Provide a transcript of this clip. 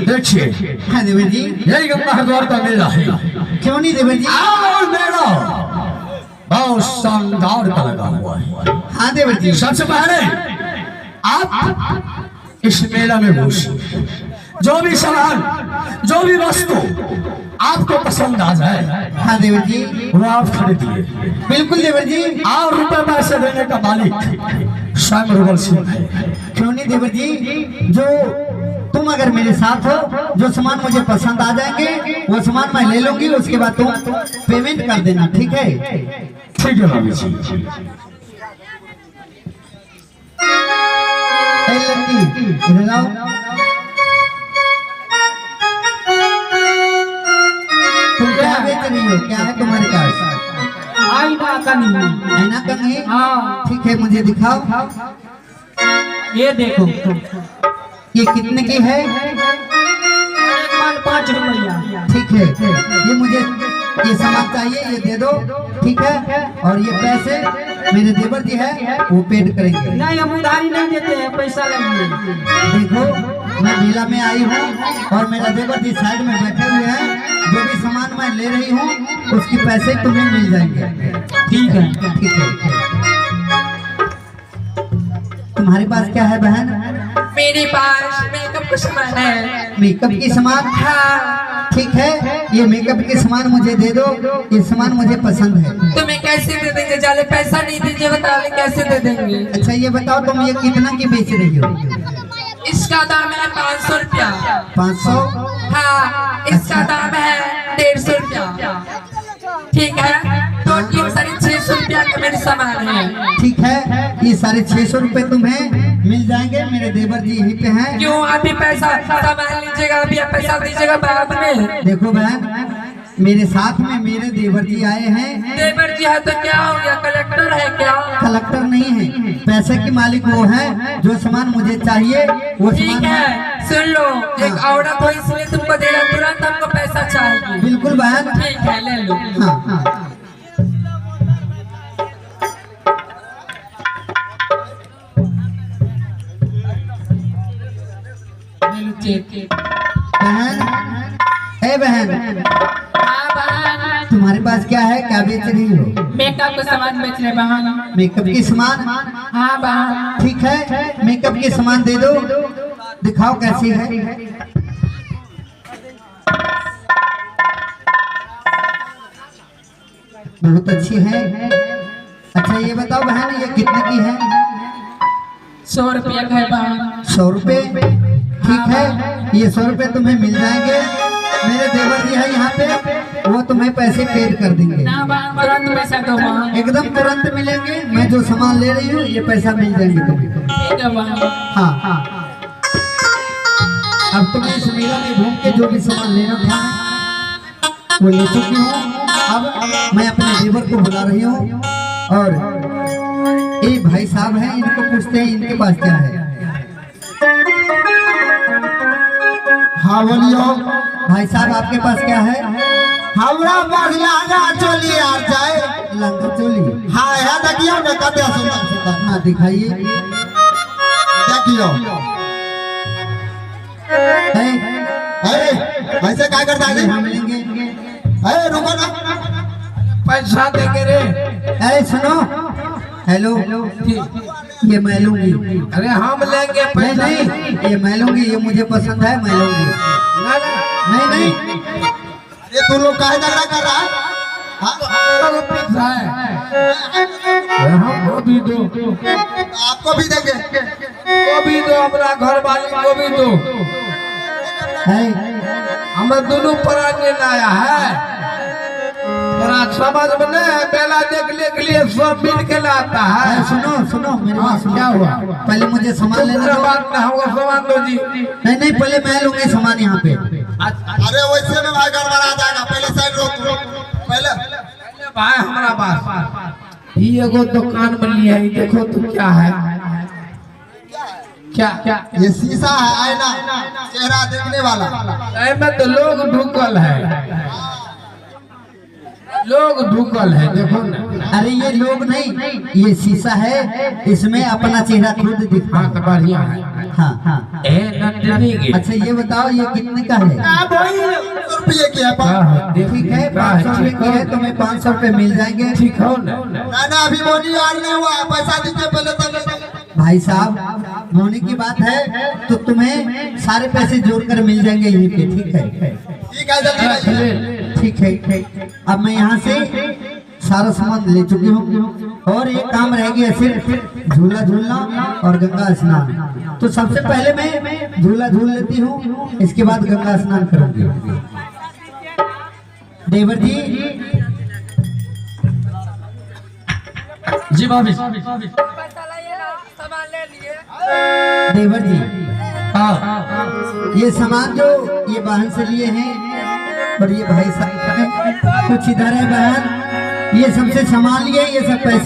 देखिए हाँ देवर जी, यही गंगा हरिद्वार का मेला है। क्यों नहीं देवर जी? और मेला बहुत शानदार का लगा हुआ है। हाँ देवर जी, सबसे पहले आप इस मेला में घुसिए, जो भी सामान जो भी वस्तु आपको पसंद आ जाए, हाँ देवर जी, वो आप खरीदिए। बिल्कुल देवर जी। और रुपए पैसे देने का मालिक स्वयं रुबल सिंह है। क्यों नहीं देवर जी, जो तुम अगर मेरे साथ हो, जो सामान मुझे पसंद आ जाएंगे वो सामान मैं ले लूंगी, उसके बाद तुम पेमेंट कर देना, ठीक है? ठीक है भाभी जी। ए लड़की इधर आओ। तुम क्या बेच रही हो? क्या है तुम्हारे पास? आईना कंघी। आईना कंघी? हाँ। ठीक है, मुझे दिखाओ। ये देखो, ये कितने की है? 5 रुपया। ठीक है, ये मुझे ये सामान चाहिए, ये दे दो, ठीक है? और ये पैसे मेरे देवर जी है वो पेड करेंगे। नहीं, हम उधारी नहीं देते हैं, पैसा लेंगे। देखो, मैं मेला में आई हूँ और मेरा देवर जी साइड में बैठे हुए हैं। जो भी सामान मैं ले रही हूँ उसकी पैसे तुम्हें मिल जाएंगे। ठीक है, ठीक है। तुम्हारे पास क्या है बहन? मेरे पास मेकअप का सामान है। मेकअप की सामान? हाँ। ठीक है, ये मेकअप के सामान मुझे दे दो, ये सामान मुझे पसंद है। तुम्हें कैसे दे देंगे? जाले पैसा नहीं दीजिएगा तो कैसे दे देंगे? अच्छा ये बताओ, तुम ये कितना की बेच रही हो? इसका दाम है 500 रुपया। 500? हाँ, इसका दाम है 150 रुपया। ठीक है, टोटल 650 रुपया का मेरे सामान है। ठीक है, ये 650 रुपए तुम्हें मिल जाएंगे, मेरे देवर जी यहीं पे हैं। क्यों अभी पैसा सामान लीजिएगा, अभी आप पैसा दीजिएगा बाद में? देखो बहन, मेरे साथ में मेरे देवर जी आए हैं। देवर जी है तो क्या हो गया? कलेक्टर है क्या? कलेक्टर नहीं है, पैसे की मालिक वो है। जो सामान मुझे चाहिए वो ठीक सामान है, सुन लो, एक औरत हो इसलिए तुमको दे रहा, तुरंत हमको पैसा चाहिए। बिल्कुल बहन। ठीक है, ले लो। हाँ हाँ। बहन, ए बहन, हाँ बहन, तुम्हारे पास क्या है? क्या बेच रही हो? मेकअप का सामान बेच रहे बहन। मेकअप की सामान? हाँ बहन। ठीक है, मेकअप की सामान दे दो, दिखाओ कैसी है। बहुत अच्छी है। अच्छा ये बताओ बहन, ये कितने की है? 100 रुपया का है बहन। 100 रुपए? ठीक है, ये 100 रुपए तुम्हें मिल जाएंगे। मेरे देवर जी है यहाँ पे, वो तुम्हें पैसे पेड कर देंगे। ना बहन, तुरंत पैसा दो बहन। एकदम तुरंत मिलेंगे। मैं जो सामान ले रही हूँ ये पैसा मिल जाएंगे तुम्हें। ठीक है बहन। हाँ हाँ। अब तुम्हें इस मेला में घूम के जो भी सामान लेना था वो ले चुकी हूँ। अब मैं अपने देवर को बुला रही हूँ और ये भाई साहब हैं, इनको पूछते हैं इनके पास क्या है। हाँ बोलियो भाई साहब, आपके पास क्या है? हमरा पास लहंगा चोली यार जाए। लंगा चोली? हाँ यार देखियो ना कते सुंदर सुंदर। हाँ दिखाइए। देखियो ऐसे क्या करता है? हम लेंगे। अरे रुको ना, पैसा देंगे रे। अरे सुनो, हेलो, ये मैं लूंगी। अरे हम लेंगे नहीं पैसा। नहीं, ये मैं लूंगी, ये मुझे पसंद है, मैं लूंगी। नहीं नहीं, ये तू लोग काहे झगड़ा कर रहा है? हाँ फिक्स है हमको भी दो, आपको भी देंगे। वो भी दो, अपना घर वाले को भी दो। है हमें दोनों प्राण लेना आया है। मेरा समझ में नहीं है, मेला देखने के लिए सब मिल के लाता है। सुनो सुनो मेरी हाँ, बात सुनो। क्या हुआ? पहले मुझे सामान लेना दो। बात ना होगा, सामान दो जी। नहीं नहीं, पहले मैं लूंगी सामान यहाँ पे। अरे वैसे में भाई गड़बड़ा जाएगा, पहले साइड रोक। पहले भाई हमारा पास ये एगो दुकान में लिया है, देखो तो क्या है। क्या क्या ये शीशा है, आईना, चेहरा देखने वाला। में तो लोग ढुकल है, लोग ढुकल है, देखो ना। अरे ये लोग नहीं, ये शीशा है, इसमें अपना चेहरा खुद दिखता हाँ है। तो बढ़िया है। हाँ हाँ। ए नंदिनी गे। अच्छा ये बताओ ये कितने का है? 100 रुपये की है। ठीक है, 500 रुपए की है, तुम्हें 500 रुपए मिल जाएंगे। ठीक हो ना? ना अभी मोनी आज नहीं हुआ है, पैसा दीजिए पहले तब। भाई साहब होने की बात है तो तुम्हें सारे पैसे जोड़कर मिल जाएंगे यहीं पे। ठीक है ठीक है, जल्दी आइए। ठीक है। अब मैं यहाँ से सारा सामान ले चुकी हूँ और एक काम रह गया सिर्फ झूला झूलना और गंगा स्नान। तो सबसे पहले मैं झूला झूल लेती हूँ, इसके बाद गंगा स्नान करूंगी। देवर जी जी भाभी। पैसा लाइए ना, सामान ले लिए। देवर जी हाँ ये सामान जो ये बहन से लिए हैं और ये भाई साहब हैं, कुछ इधर है बहन, ये सबसे सामान लिए, ये सब पैसे